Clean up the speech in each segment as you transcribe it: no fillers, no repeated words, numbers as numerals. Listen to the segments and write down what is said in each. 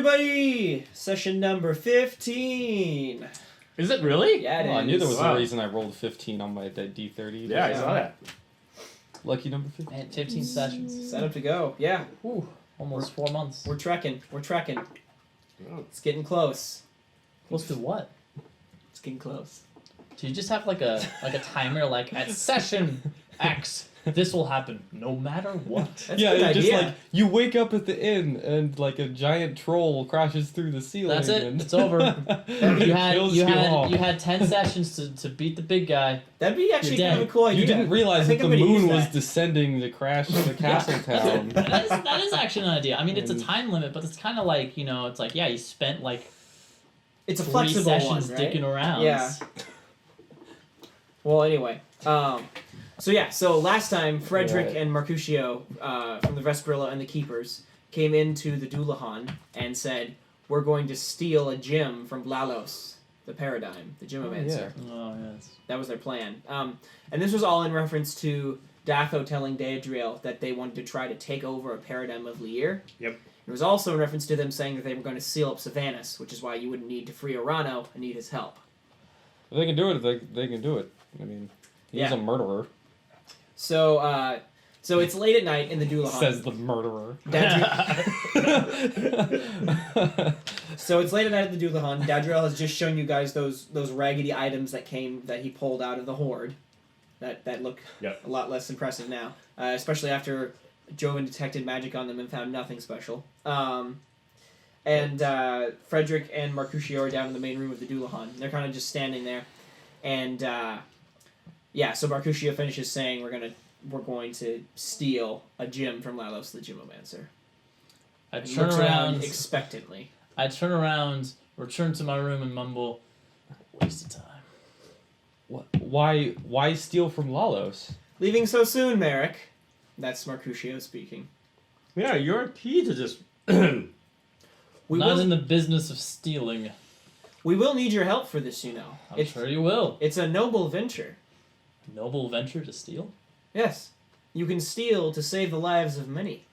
everybody! Session number 15. Is it really? Yeah, it is. I knew there was a reason I rolled 15 on my D30. Yeah, I saw that. Lucky number 15. Man, 15 sessions. Set up to go. Yeah. Ooh, almost 4 months. We're trekking. Oh. It's getting close. Close to what? It's getting close. Do you just have like a timer like at session X this will happen no matter what? That's Yeah, a good just idea. like you wake up at the inn and like a giant troll crashes through the ceiling. That's it. And It's over. kills you all. You had 10 sessions to beat the big guy. That'd be actually You're kind of dead. a cool idea. You didn't I realize that think the I'm gonna use moon was that. descending to crash the castle town. That is actually an idea. I mean, it's a And- time limit, but it's kind of like, it's like, yeah, you spent like It's a 3 flexible sessions one, right? dicking around. Yeah. Well, anyway. So last time, Frederick Right. and Mercutio from the Vesperilla and the Keepers came into the Doulahan and said, we're going to steal a gem from Blalos, the Paradigm, the Gemomancer. Oh, yes. That was their plan. And this was all in reference to Datho telling Daedriel that they wanted to try to take over a Paradigm of Lier. Yep. It was also in reference to them saying that they were going to seal up Sylvanas, which is why you wouldn't need to free Orano and need his help. If they can do it, they can do it. I mean, he's Yeah. a murderer. So it's late at night in the Doulahan. Says the murderer. So it's late at night at the Doulahan. Dadriel has just shown you guys those raggedy items that he pulled out of the Horde. That look Yep. a lot less impressive now, especially after Jovan detected magic on them and found nothing special. And Frederick and Mercutio are down in the main room of the Doulahan. They're kind of just standing there, and so Mercutio finishes saying we're going to steal a gem from Lalos the Gemomancer. I He turn looks around, expectantly. return to my room and mumble, waste of time. Why steal from Lalos? Leaving so soon, Merek. That's Mercutio speaking. Yeah, you're key to this. We Not will, in the business of stealing. we will need your help for this, you know. I'm sure you will. It's a noble venture. Noble venture to steal? Yes. You can steal to save the lives of many.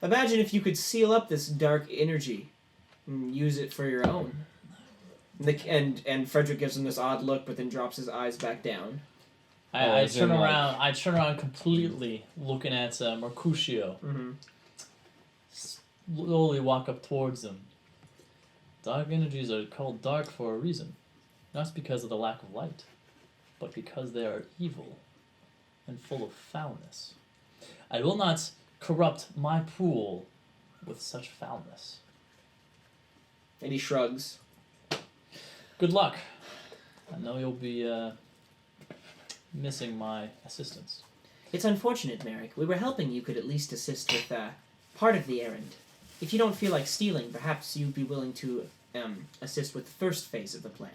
Imagine if you could seal up this dark energy and use it for your own. And Frederick gives him this odd look, but then drops his eyes back down. I as turn in, like- around. I turn around completely, looking at Mercutio. Mm-hmm. Slowly walk up towards him. Dark energies are called dark for a reason, not because of the lack of light, but because they are evil and full of foulness. I will not corrupt my pool with such foulness. And he shrugs. Good luck. I know you'll be missing my assistance. It's unfortunate, Merek. We were helping you could at least assist with part of the errand. If you don't feel like stealing, perhaps you'd be willing to assist with the first phase of the plan.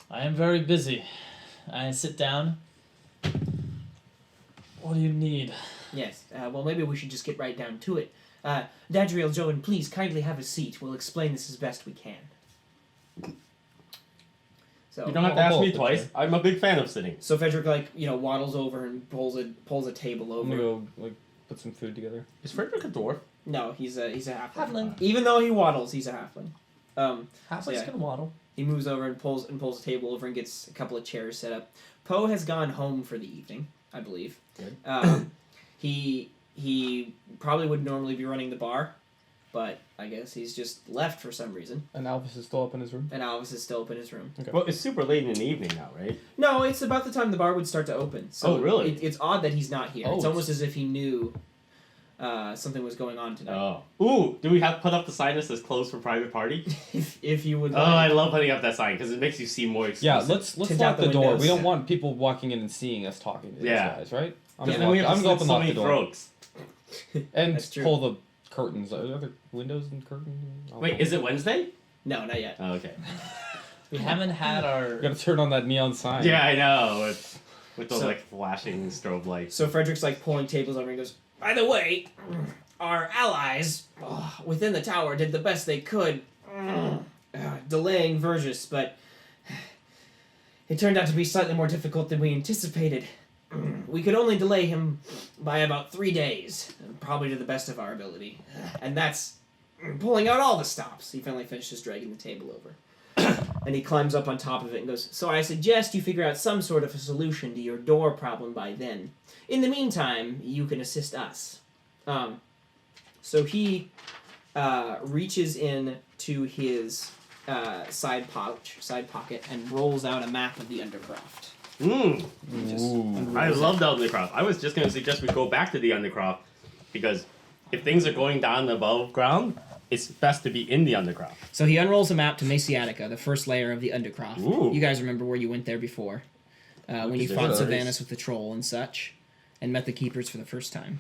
I am very busy. I sit down. What do you need? Yes, well, maybe we should just get right down to it. Dadriel, Jovan, please kindly have a seat. We'll explain this as best we can. So, You don't have to ask I'll me pull up the twice. I'm a big fan of sitting. so Frederick, waddles over and pulls a table I'm over. gonna go put some food together. Is Frederick a dwarf? No, he's a halfling. Halfling. Even though he waddles, he's a halfling. Halfling's yeah. gonna waddle. He moves over and pulls a table over and gets a couple of chairs set up. Poe has gone home for the evening, I believe. Good. He probably would normally be running the bar, but I guess he's just left for some reason. And Alvis is still up in his room. And Alvis is still up in his room. Okay. Well, it's super late in the evening now, right? No, it's about the time the bar would start to open. So Oh, really? It's odd that he's not here. Oh, it's it's- almost as if he knew something was going on tonight. Oh. Ooh, do we have to put up the sign that says closed for private party? If you would Oh, I like. love putting up that sign because it makes you seem more Yeah, exclusive. let's Tint lock out the the door. windows. We don't Yeah. want people walking in and seeing us talking to Yeah. these guys, right? I'm Yeah, gonna then we have to I'm going slit to so lock many the door. throats. And That's true. pull the curtains. Are there windows and curtains? Wait, is it Wednesday? No, not yet. Oh, okay. We haven't had our. We gotta turn on that neon sign. Yeah, I know. With those So- flashing strobe lights. So Frederick's pulling tables over and goes, by the way, our allies within the tower did the best they could, delaying Vergis, but it turned out to be slightly more difficult than we anticipated. we could only delay him by about 3 days, probably to the best of our ability. And that's pulling out all the stops. He finally finishes dragging the table over. And he climbs up on top of it and goes, so I suggest you figure out some sort of a solution to your door problem by then. In the meantime, you can assist us. So he reaches in to his side pocket, and rolls out a map of the Undercroft. I love the Undercroft. I was just going to suggest we go back to the Undercroft, because if things are going down above ground, it's best to be in the Undercroft. So he unrolls a map to Masiatica, the first layer of the Undercroft. Ooh. You guys remember where you went there before, when you fought Sylvanas with the troll and such, and met the Keepers for the first time.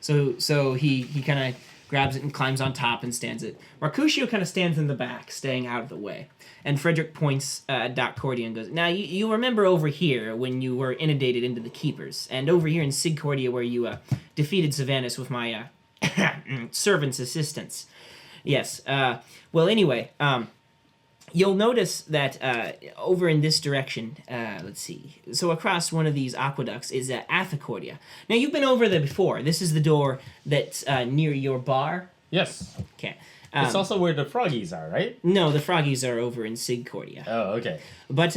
So he kind of grabs it and climbs on top and stands it. Mercutio kind of stands in the back, staying out of the way. And Frederick points at Doc Cordia and goes, now, you remember over here when you were inundated into the Keepers, and over here in Sigcordia where you defeated Sylvanas with my servant's assistance. Yes. Well, anyway, you'll notice that over in this direction, let's see. So across one of these aqueducts is Athacordia. Now, you've been over there before. This is the door that's near your bar. Yes. Okay. It's also where the froggies are, right? No, the froggies are over in Sigcordia. Oh, okay. But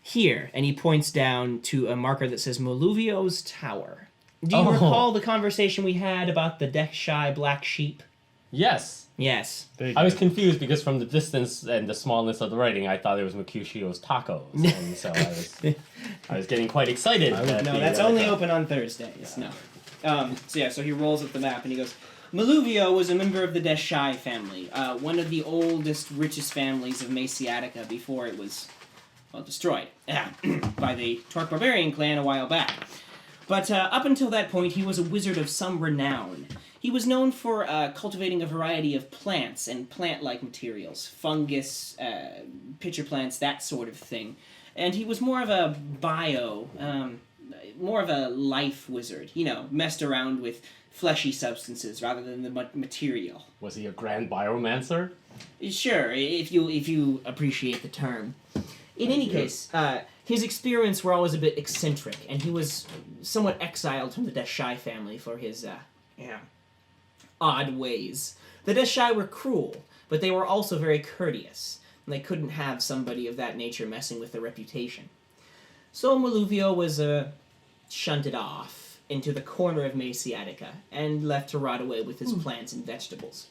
here, and he points down to a marker that says Moluvio's Tower. Do you recall the conversation we had about the death-shy black sheep? Yes. Yes. I was confused because from the distance and the smallness of the writing, I thought it was Mercutio's Tacos, and so I was getting quite excited. No, that's only open on Thursdays. No. So he rolls up the map and he goes, Moluvio was a member of the Death-shy family, one of the oldest, richest families of Masiatica before it was, destroyed by the Torque Barbarian clan a while back. But up until that point, he was a wizard of some renown. He was known for cultivating a variety of plants and plant-like materials, fungus, pitcher plants, that sort of thing. And he was more of a more of a life wizard, messed around with fleshy substances rather than the material. Was he a grand biomancer? Sure, if you appreciate the term. In any case, his experiments were always a bit eccentric, and he was somewhat exiled from the Death-shy family for his odd ways. The Death-shy were cruel, but they were also very courteous, and they couldn't have somebody of that nature messing with their reputation. So Moluvio was shunted off into the corner of Masiatica and left to rot away with his plants and vegetables.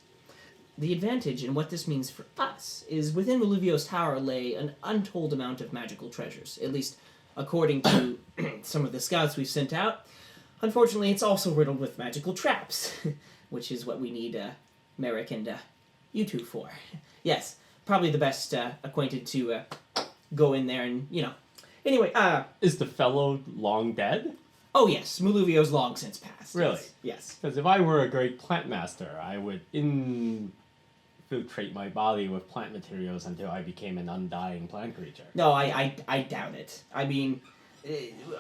The advantage in what this means for us is within Moluvio's tower lay an untold amount of magical treasures, at least according to some of the scouts we've sent out. Unfortunately, it's also riddled with magical traps, which is what we need Merek and you two for. Yes, probably the best acquainted to go in there and, Anyway, Is the fellow long dead? Oh yes, Moluvio's long since passed. Really? Yes. Because if I were a great plant master, I would infiltrate my body with plant materials until I became an undying plant creature. No, I doubt it. I mean,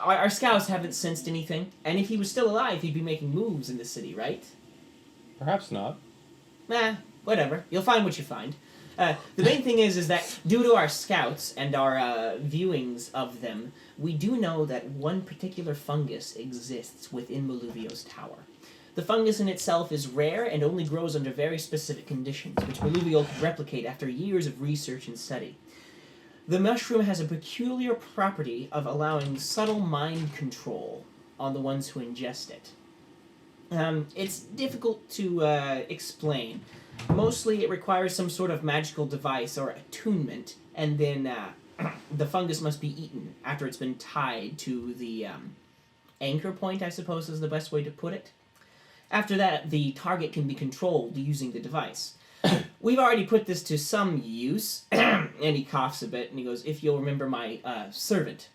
our scouts haven't sensed anything, and if he was still alive, he'd be making moves in the city, right? Perhaps not. Whatever. You'll find what you find. The main thing is that due to our scouts and our viewings of them, we do know that one particular fungus exists within Moluvio's tower. The fungus in itself is rare and only grows under very specific conditions, which Moluvio could replicate after years of research and study. The mushroom has a peculiar property of allowing subtle mind control on the ones who ingest it. It's difficult to explain. Mostly it requires some sort of magical device or attunement, and then the fungus must be eaten after it's been tied to the anchor point, I suppose is the best way to put it. After that, the target can be controlled using the device. We've already put this to some use, and he coughs a bit, and he goes, if you'll remember my servant.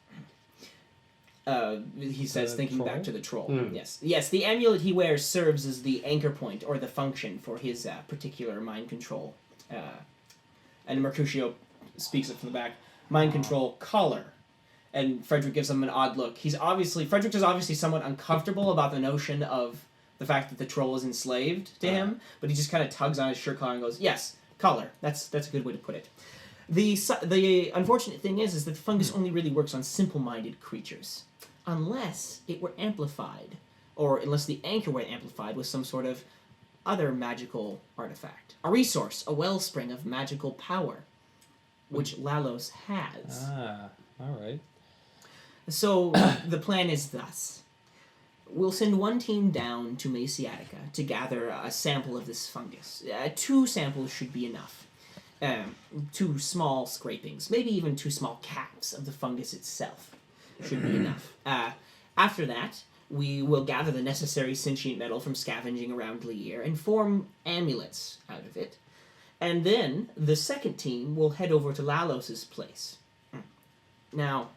He says, thinking troll? back to the troll. Yes, the amulet he wears serves as the anchor point, or the function, for his particular mind control. And Mercutio speaks it from the back. Mind control, collar. And Frederick gives him an odd look. Frederick is obviously somewhat uncomfortable about the notion of the fact that the troll is enslaved to him, but he just kind of tugs on his shirt collar and goes, yes, collar. That's a good way to put it. The unfortunate thing is that the fungus only really works on simple-minded creatures. unless it were amplified, or unless the anchor were amplified with some sort of other magical artifact. A resource, a wellspring of magical power, which Lalos has. Ah, alright. So the plan is thus. We'll send one team down to Masiatica to gather a sample of this fungus. 2 samples should be enough. 2 small scrapings, maybe even 2 small caps of the fungus itself should be enough. After that, we will gather the necessary sentient metal from scavenging around Lier and form amulets out of it. And then the second team will head over to Lalos's place. Now,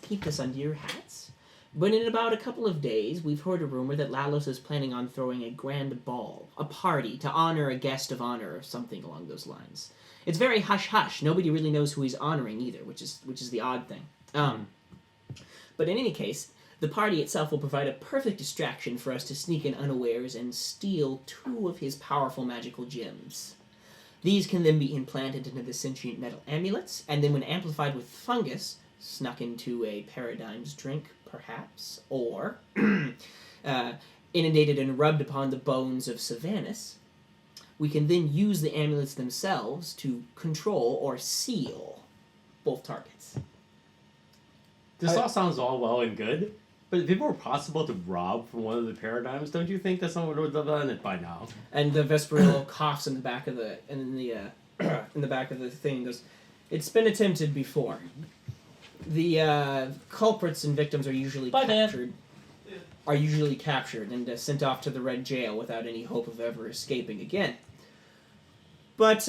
keep this under your hats. But in about a couple of days, we've heard a rumor that Lalos is planning on throwing a grand ball, a party to honor a guest of honor or something along those lines. It's very hush-hush. Nobody really knows who he's honoring either, which is the odd thing. But in any case, the party itself will provide a perfect distraction for us to sneak in unawares and steal 2 of his powerful magical gems. These can then be implanted into the sentient metal amulets, and then when amplified with fungus, snuck into a Paradigm's drink, perhaps, or inundated and rubbed upon the bones of Sylvanas, we can then use the amulets themselves to control or seal both targets. This all sounds all well and good, but if it were possible to rob from one of the paradigms, don't you think that someone would have done it by now? And the Vesperillo coughs in the back of the in the back of the thing and goes, "It's been attempted before. The culprits and victims are usually captured. Are usually captured and sent off to the Red Jail without any hope of ever escaping again. But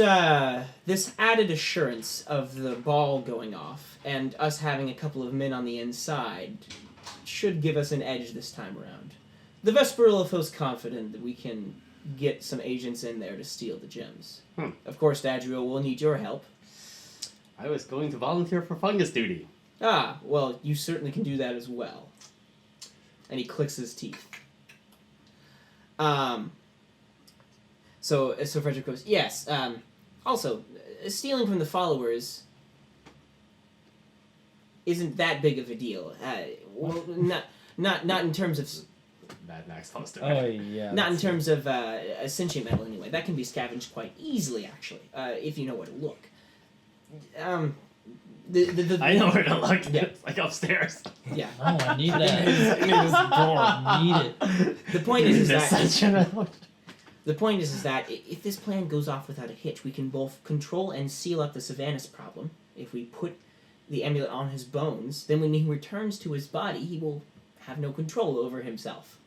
this added assurance of the ball going off and us having a couple of men on the inside should give us an edge this time around. The Vesperillo feels confident that we can get some agents in there to steal the gems. Of course, Dadriel will need your help. I was going to volunteer for fungus duty. Ah, well, you certainly can do that as well." And he clicks his teeth. So Frederick goes, "Yes, also, stealing from the followers isn't that big of a deal. Well, not in terms of... Mad Max poster. Oh, yeah. Not in terms of sentient metal, anyway. That can be scavenged quite easily, actually, if you know where to look. I know where to look. Yeah. It's like upstairs. Yeah. Oh, I need that. I need it. The point is that... The The point is that if this plan goes off without a hitch, we can both control and seal up the Sylvanas problem. If we put the amulet on his bones, then when he returns to his body, he will have no control over himself.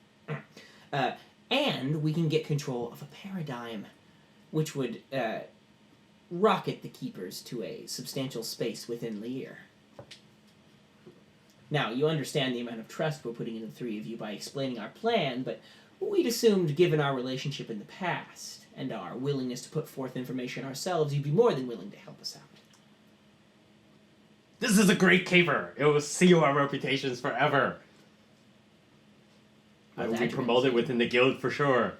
And we can get control of a paradigm, which would rocket the Keepers to a substantial space within Lier. Now, you understand the amount of trust we're putting into the 3 of you by explaining our plan, but we'd assumed, given our relationship in the past and our willingness to put forth information ourselves, you'd be more than willing to help us out. This is a great caper. It will seal our reputations forever. I will be promoted within the guild for sure.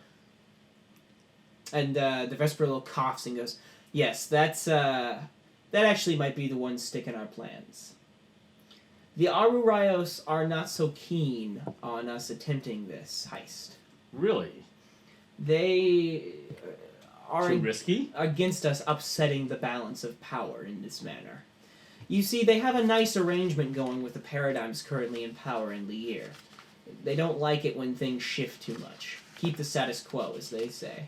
And the Vesperillo coughs and goes, "Yes, that actually might be the one stick in our plans. The Arurayos are not so keen on us attempting this heist. Really? They are Too risky? against us upsetting the balance of power in this manner. You see, they have a nice arrangement going with the paradigms currently in power in Lier. They don't like it when things shift too much. Keep the status quo, as they say.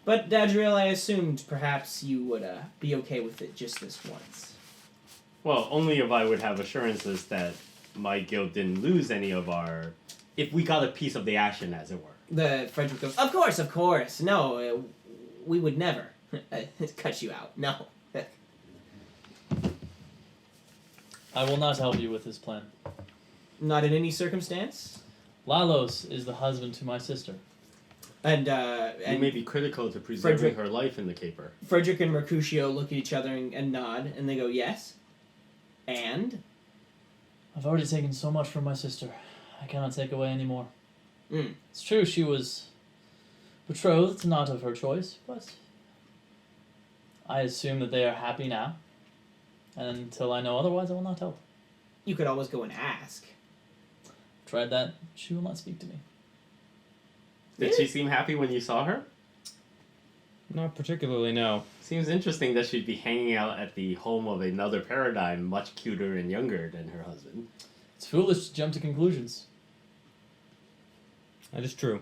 But, Dadriel, I assumed perhaps you would be okay with it just this once." Well, only if I would have assurances that my guild didn't lose any of our... If we got a piece of the action, as it were. The Frederick goes, of course. No, we would never cut you out. No. I will not help you with this plan. Not in any circumstance? Lalos is the husband to my sister. And You may be critical to preserving Frederick- her life in the caper. Frederick and Mercutio look at each other and nod, and they go, yes. And? I've already taken so much from my sister. I cannot take away any more. Mm. It's true she was betrothed, not of her choice, but I assume that they are happy now. And until I know otherwise, I will not help. You could always go and ask. Tried that. She will not speak to me. Did she seem happy when you saw her? Not particularly, no. Seems interesting that she'd be hanging out at the home of another paradigm, much cuter and younger than her husband. It's foolish to jump to conclusions. That is true.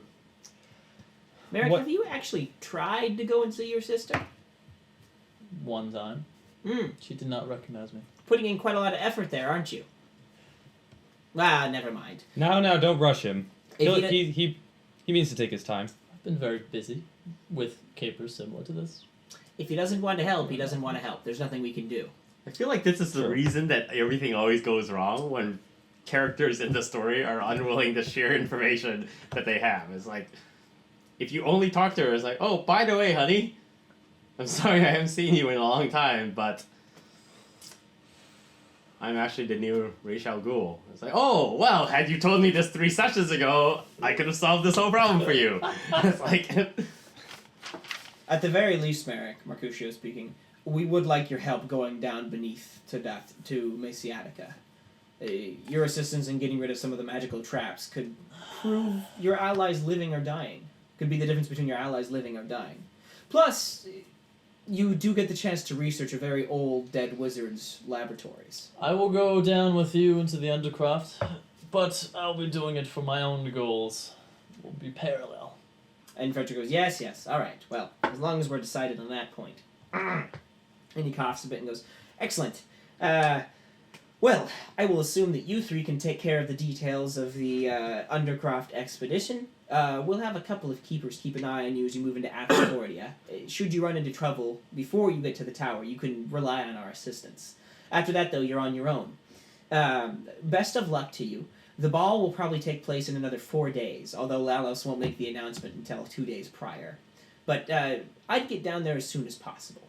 Merek, What- have you actually tried to go and see your sister? One time, Hmm. she did not recognize me. Putting in quite a lot of effort there, aren't you? Ah, never mind. Now, don't rush him. If He'll- he he means to take his time. I've been very busy with capers similar to this. If he doesn't want to help, he doesn't want to help. There's nothing we can do. I feel like this is the Sure. reason that everything always goes wrong when characters in the story are unwilling to share information that they have. It's like, if you only talk to her, it's like, oh, by the way, honey, I'm sorry I haven't seen you in a long time, but I'm actually the new Ra's al Ghul. It's like, oh, well, had you told me this 3 sessions ago, I could have solved this whole problem for you. It's like, At the very least, Merek, Mercutio speaking, we would like your help going down beneath to death to Mesiatica. Your assistance in getting rid of some of the magical traps could prove your allies living or dying. Could be the difference between your allies living or dying. Plus, you do get the chance to research a very old dead wizard's laboratories. I will go down with you into the Undercroft, but I'll be doing it for my own goals. We'll be parallel. And Frederick goes, yes, all right. Well, as long as we're decided on that point. And he coughs a bit and goes, excellent. Well, I will assume that you three can take care of the details of the Undercroft expedition. We'll have a couple of keepers keep an eye on you as you move into Astoria. Should you run into trouble before you get to the tower, you can rely on our assistance. After that, though, you're on your own. Best of luck to you. The ball will probably take place in another 4 days, although Lalos won't make the announcement until 2 days prior. But I'd get down there as soon as possible.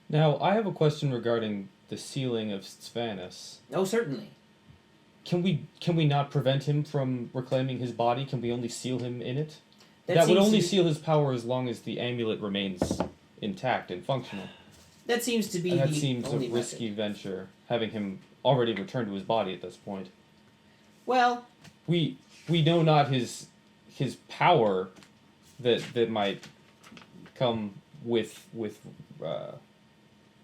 Now, I have a question regarding the sealing of Svanus. Oh, certainly. Can we not prevent him from reclaiming his body? Can we only seal him in it? That would seems only to be- seal his power as long as the amulet remains intact and functional. That seems to be And that the seems a only risky method. venture, having him already returned to his body at this point. Well, We know not his power that might come with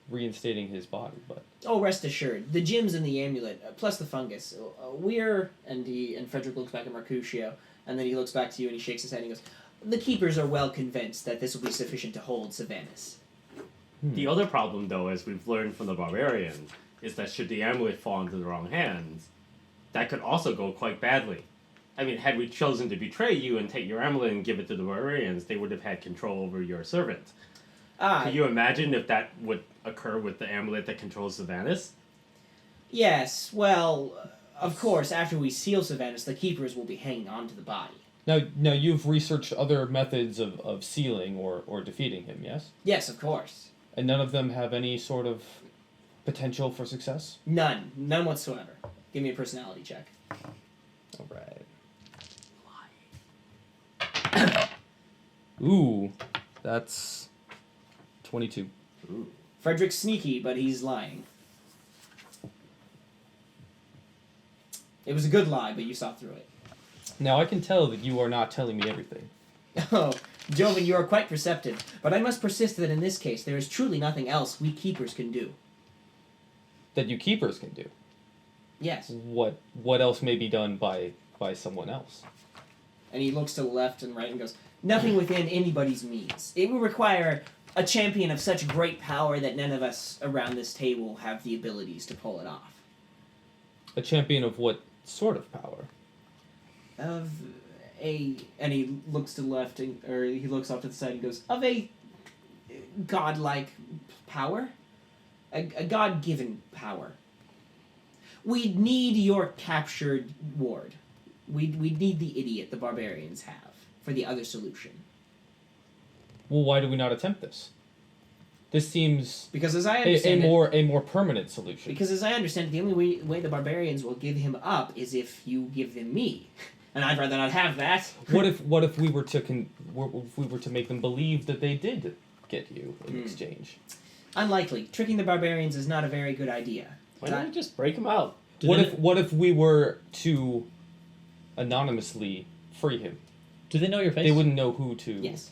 reinstating his body, but oh, rest assured, the gems in the amulet, plus the fungus, and Frederick looks back at Mercutio, and then he looks back to you and he shakes his head and he goes, the keepers are well convinced that this will be sufficient to hold Savanas. the other problem, though, as we've learned from the barbarian, is that should the amulet fall into the wrong hands, that could also go quite badly. I mean, had we chosen to betray you and take your amulet and give it to the barbarians, they would have had control over your servant. Can you imagine if that would occur with the amulet that controls Savanas? Yes, well, of course, after we seal Savanas, the keepers will be hanging on to the body. now you've researched other methods of sealing or defeating him, yes? Yes, of course. And none of them have any sort of potential for success? None whatsoever. Give me a personality check. Alright. Ooh, that's 22. Ooh. Frederick's sneaky, but he's lying. It was a good lie, but you saw through it. Now I can tell that you are not telling me everything. Oh, Jovan, you are quite perceptive, but I must persist that in this case there is truly nothing else we keepers can do. That you keepers can do. Yes. What else may be done by someone else? And he looks to the left and right and goes, nothing within anybody's means. It will require a champion of such great power that none of us around this table have the abilities to pull it off. A champion of what sort of power? And he looks to the left, or he looks off to the side and goes, of a godlike power? A God-given power. We need your captured ward. We need the idiot the barbarians have for the other solution. Well, why do we not attempt this? This seems Because as I a understand it, more permanent solution. because as I understand it, the only way the barbarians will give him up is if you give them me. And I'd rather not have that. What if we were to make them believe that they did get you in exchange? Unlikely. Tricking the barbarians is not a very good idea. Why don't we just break them out? What if we were to anonymously free him. Do they know your face? They wouldn't know who to. Yes.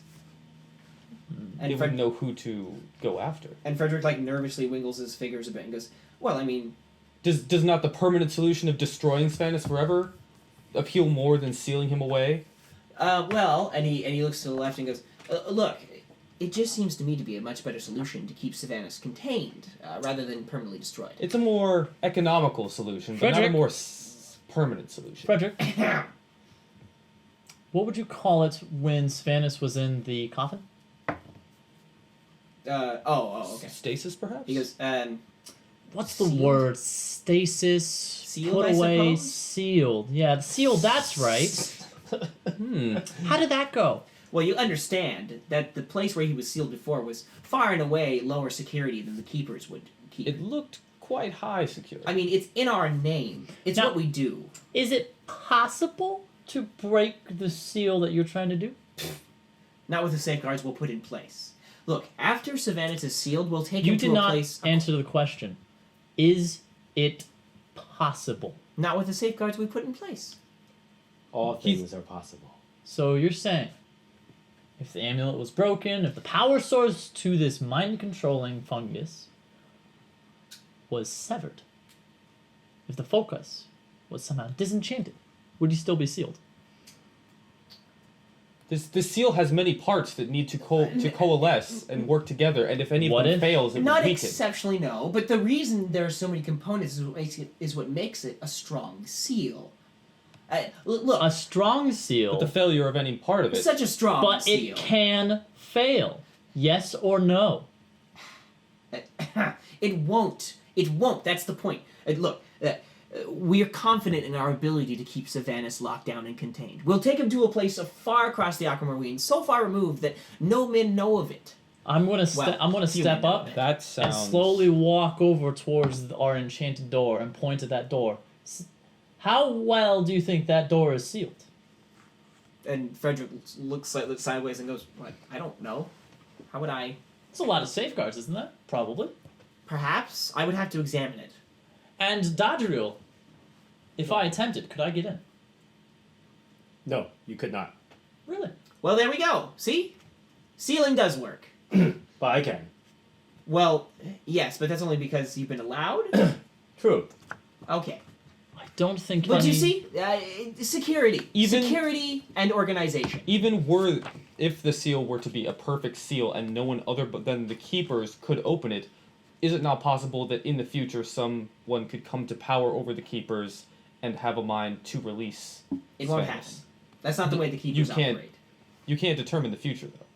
They And wouldn't know who to go after. And Frederick like nervously wiggles his fingers a bit and goes, "Well, I mean, Does not the permanent solution of destroying Svanus forever appeal more than sealing him away? well," and he looks to the left and goes, "Look, it just seems to me to be a much better solution to keep Sylvanus contained rather than permanently destroyed." It's a more economical solution, but not a Frederick? more permanent solution. Frederick, what would you call it when Svanus was in the coffin? Okay. Stasis, perhaps? He goes, What's the Sealed? word? Stasis. Sealed, Put I away. suppose? Sealed. Yeah, sealed. That's right. How did that go? Well, you understand that the place where he was sealed before was far and away lower security than the keepers would keep. It looked quite high security. I mean, it's in our name. It's Now- what we do. Is it possible to break the seal that you're trying to do? Not with the safeguards we'll put in place. Look, after Sylvanus is sealed, we'll take You him did to a not place. answer the question. Is it possible? Not with the safeguards we put in place. All He's- things are possible. So you're saying, if the amulet was broken, if the power source to this mind-controlling fungus was severed, if the focus was somehow disenchanted, would he still be sealed? This seal has many parts that need to coalesce and work together, and if any of What them if- fails, it Not will weaken. exceptionally, no. But the reason there are so many components is what makes it a strong seal. Look, A strong seal, But the failure of any part of it. such a strong but seal. it can fail. Yes or no? It won't. It won't. That's the point. Look, we're confident in our ability to keep Sylvanus locked down and contained. We'll take him to a place far across the Aquamarine, so far removed that no men know of it. I'm gonna Well, I'm gonna you step know up it. That and sounds slowly walk over towards our enchanted door and point at that door. How well do you think that door is sealed? And Frederick looks sideways and goes, "What? I don't know. How would I? It's a lot of safeguards, isn't that? Probably. Perhaps I would have to examine it." And Dodgeriel, if I attempted, could I get in? No, you could not. Really? Well, there we go. See, sealing does work. But I can. Well, yes, but that's only because you've been allowed. True. Okay, I don't think. but you any- see, security, Even- security, and organization. even if the seal were to be a perfect seal and no one other but than the keepers could open it, is it not possible that in the future someone could come to power over the keepers and have a mind to release? It won't Svanus? happen. That's not the way the keepers can't- operate. You can't determine the future though.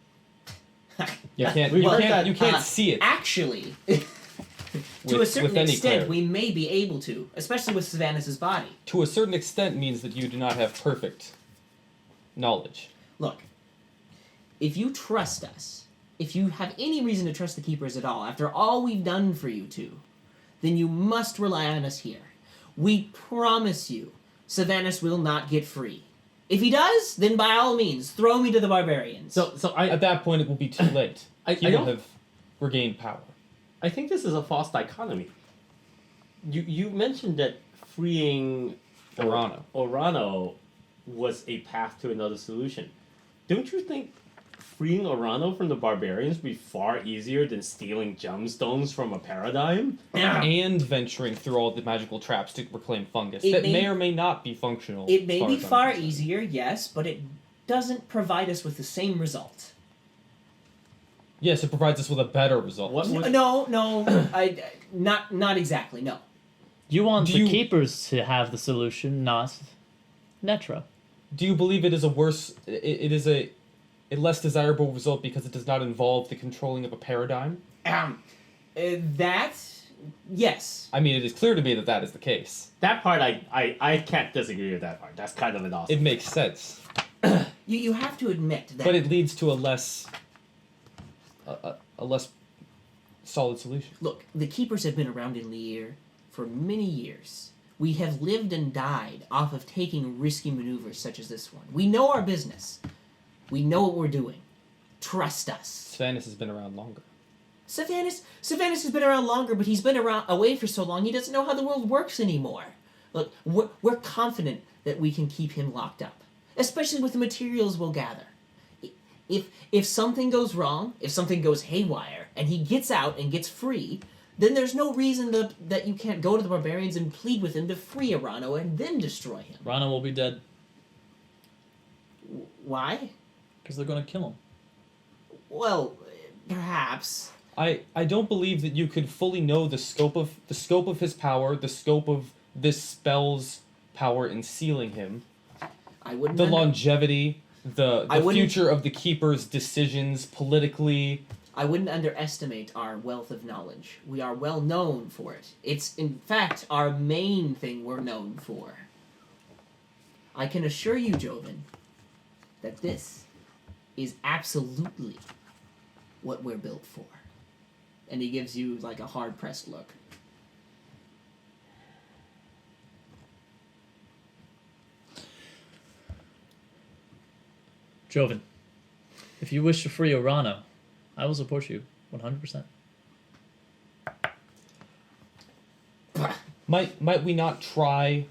You Yeah, can't. we've You heard can't. that, You can't see it. Actually, to a With- certain with any extent, clarity. we may be able to, especially with Sylvanus' body. To a certain extent, means that you do not have perfect knowledge. Look, if you trust us, if you have any reason to trust the keepers at all, after all we've done for you two, then you must rely on us here. We promise you, Sylvanus will not get free. If he does, then by all means, throw me to the barbarians. So I At that point, it will be too late. I He will don't- have regained power. I think this is a false dichotomy. You mentioned that freeing Orano was a path to another solution. Don't you think freeing Orano from the barbarians would be far easier than stealing gemstones from a paradigm? And venturing through all the magical traps to reclaim fungus It that may- may or may not be functional. It may be as I'm far concerned. easier, yes, but it doesn't provide us with the same result. Yes, it provides us with a better result. What would No, not exactly. No. You want Do the you- keepers to have the solution, not Netra. Do you believe it is a worse? It is a less desirable result because it does not involve the controlling of a paradigm. That, yes. I mean, it is clear to me that that is the case. that part? I can't disagree with that part. That's kind of an awesome. It makes sense, You have to admit that. but it leads to a less solid solution. Look, the keepers have been around in Lier for many years. We have lived and died off of taking risky maneuvers such as this one. We know our business. We know what we're doing. Trust us. Svanus has been around longer. Sylvanus has been around longer, but he's been around away for so long he doesn't know how the world works anymore. Look, we're confident that we can keep him locked up, especially with the materials we'll gather. If something goes wrong, if something goes haywire, and he gets out and gets free, then there's no reason that you can't go to the barbarians and plead with him to free Arano and then destroy him. Rana will be dead Why? because they're going to kill him. Well, perhaps. I don't believe that you could fully know the scope of his power, the scope of this spell's power in sealing him, I wouldn't. the longevity, the I wouldn't- future of the keeper's decisions politically. I wouldn't underestimate our wealth of knowledge. We are well known for it. It's, in fact, our main thing we're known for. I can assure you, Jovan, that this is absolutely what we're built for. And he gives you, like, a hard-pressed look. Jovan, if you wish to free Orano, I will support you 100%. Might we not try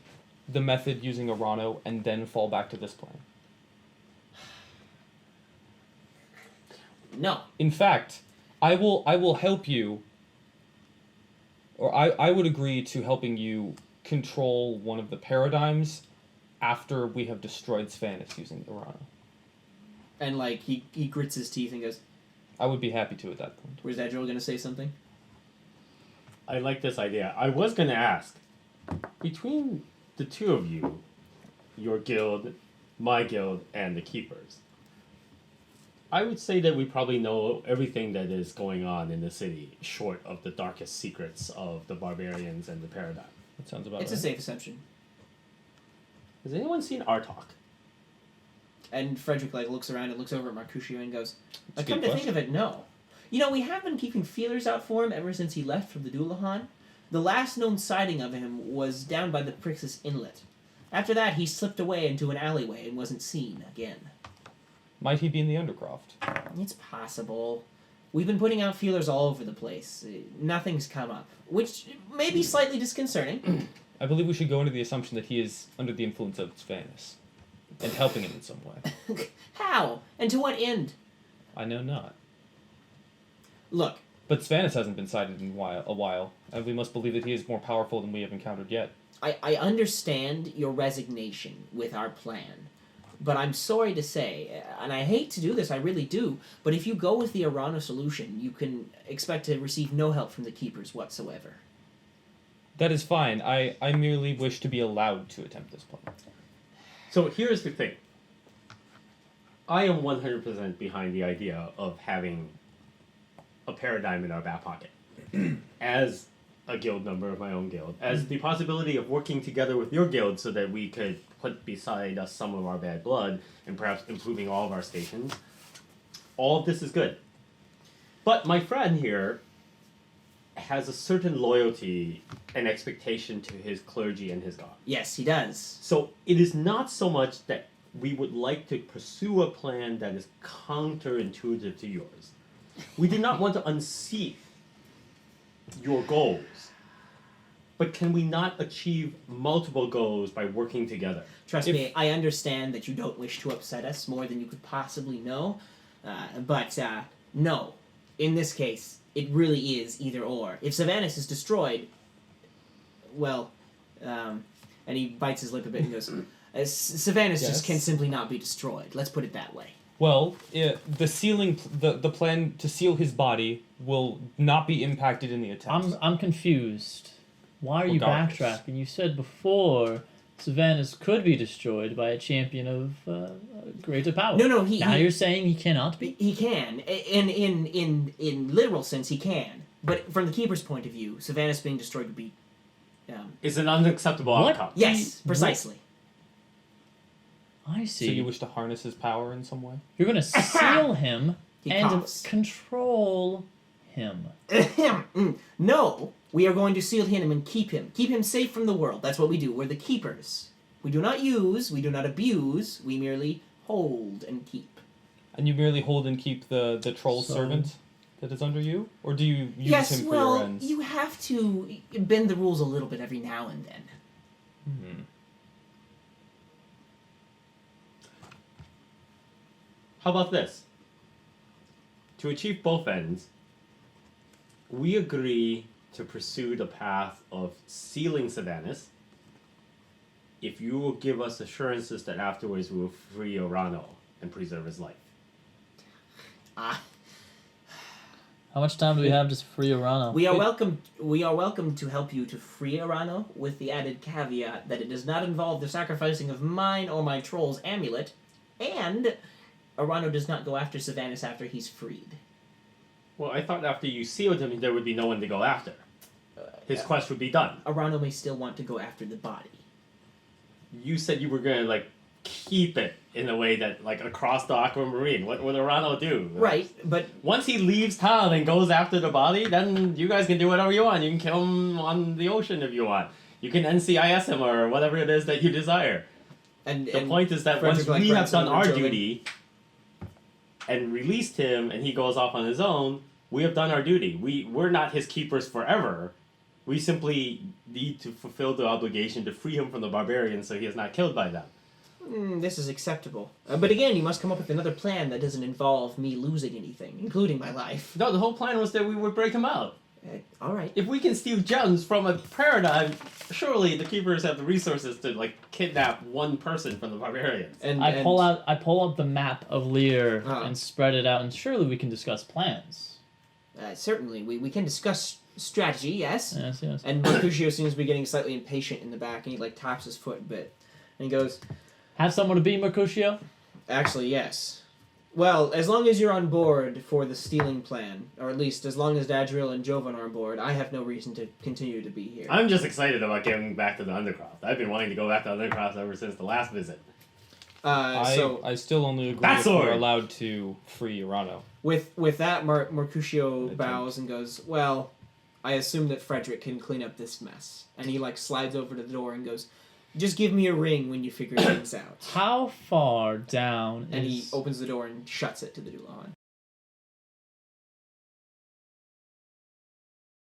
the method using Arano and then fall back to this plan? No. In fact, I will help you, or I would agree to helping you control one of the paradigms after we have destroyed Svanus using Arano. And, like, he grits his teeth and goes, I would be happy to at that point. "Where's that Joel going to say something?" I like this idea. I was going to ask, between the two of you, your guild, my guild, and the Keepers, I would say that we probably know everything that is going on in the city, short of the darkest secrets of the barbarians and the paradigm. That sounds about It's a right. safe assumption. Has anyone seen Artok? And Frederick, like, looks around and looks over at Mercutio and goes, That's a come good to think of it, no. You know, we have been keeping feelers out for him ever since he left from the Dullahan. The last known sighting of him was down by the Prixis Inlet. After that, he slipped away into an alleyway and wasn't seen again. Might he be in the Undercroft? It's possible. We've been putting out feelers all over the place. Nothing's come up, which may be slightly disconcerting. I believe we should go into the assumption that he is under the influence of Svanus and helping him in some way. How? And to what end? I know not. Look, But Svanus hasn't been sighted in a while, and we must believe that he is more powerful than we have encountered yet. I understand your resignation with our plan, but I'm sorry to say, and I hate to do this, I really do, but if you go with the Arana solution, you can expect to receive no help from the Keepers whatsoever. That is fine. I merely wish to be allowed to attempt this plan. So here's the thing. I am 100% behind the idea of having a paradigm in our back pocket. As a guild member of my own guild. As the possibility of working together with your guild so that we could put beside us some of our bad blood and perhaps improving all of our stations. All of this is good. But my friend here has a certain loyalty and expectation to his clergy and his god. Yes, he does. So it is not so much that we would like to pursue a plan that is counterintuitive to yours. We do not want to unseat your goals. But can we not achieve multiple goals by working together? Trust me, I understand that you don't wish to upset us more than you could possibly know, but no. In this case, it really is either or. If Sylvanus is destroyed, well, and he bites his lip a bit and goes, Sylvanus Yes. just can simply not be destroyed. Let's put it that way. Well, the plan to seal his body will not be impacted in the attempt. I'm confused. Why are Well, you darkness. backtracking? You said before Sylvanus could be destroyed by a champion of greater power. No, Now you're saying he cannot be? He can. In literal sense, he can. But from the Keeper's point of view, Sylvanus being destroyed would be... It's an unacceptable What? outcome. yes, precisely. I So see. you wish to harness his power in some way? You're going to seal him He and coughs. control him. No, we are going to seal him and keep him. Keep him safe from the world. That's what we do. We're the keepers. We do not use, we do not abuse, we merely hold and keep. And you merely hold and keep the troll So- servant that is under you? Or do you use Yes, him for well, your ends? you have to bend the rules a little bit every now and then. How about this? To achieve both ends, we agree to pursue the path of sealing Sylvanas if you will give us assurances that afterwards we will free Orano and preserve his life. Ah, How much time do we have to free Orano? we are welcome. We are welcome to help you to free Arano, with the added caveat that it does not involve the sacrificing of mine or my troll's amulet, and Arano does not go after Sylvanas after he's freed. Well, I thought after you sealed him, there would be no one to go after. His quest would be done. Arano may still want to go after the body. You said you were gonna keep it in a way that across the aquamarine. What would Orano do? Right, but Once he leaves town and goes after the body, then you guys can do whatever you want. You can kill him on the ocean if you want. You can NCIS him or whatever it is that you desire. The point is that once Frederick, we have done our Jovan. duty and released him and he goes off on his own, we have done our duty. We're not his keepers forever. We simply need to fulfill the obligation to free him from the barbarians so he is not killed by them. This is acceptable. But again, you must come up with another plan that doesn't involve me losing anything, including my life. No, the whole plan was that we would break him out. All right. If we can steal gems from a paradigm, surely the keepers have the resources to kidnap one person from the barbarians. I pull out the map of Lear Ah. and spread it out, and surely we can discuss plans. Certainly, we can discuss strategy, yes. Yes. And Mercutio seems to be getting slightly impatient in the back, and he taps his foot a bit, and he goes, Have someone to be Mercutio? "Actually, yes. Well, as long as you're on board for the stealing plan, or at least as long as Dadriel and Jovan are on board, I have no reason to continue to be here." I'm just excited about getting back to the Undercroft. I've been wanting to go back to Undercroft ever since the last visit. I still only agree That if sword! we're allowed to free Urano. With that, Mercutio bows and goes, "Well, I assume that Frederick can clean up this mess." And he slides over to the door and goes, "Just give me a ring when you figure things out." How far down And he is... opens the door and shuts it to the Dullahan.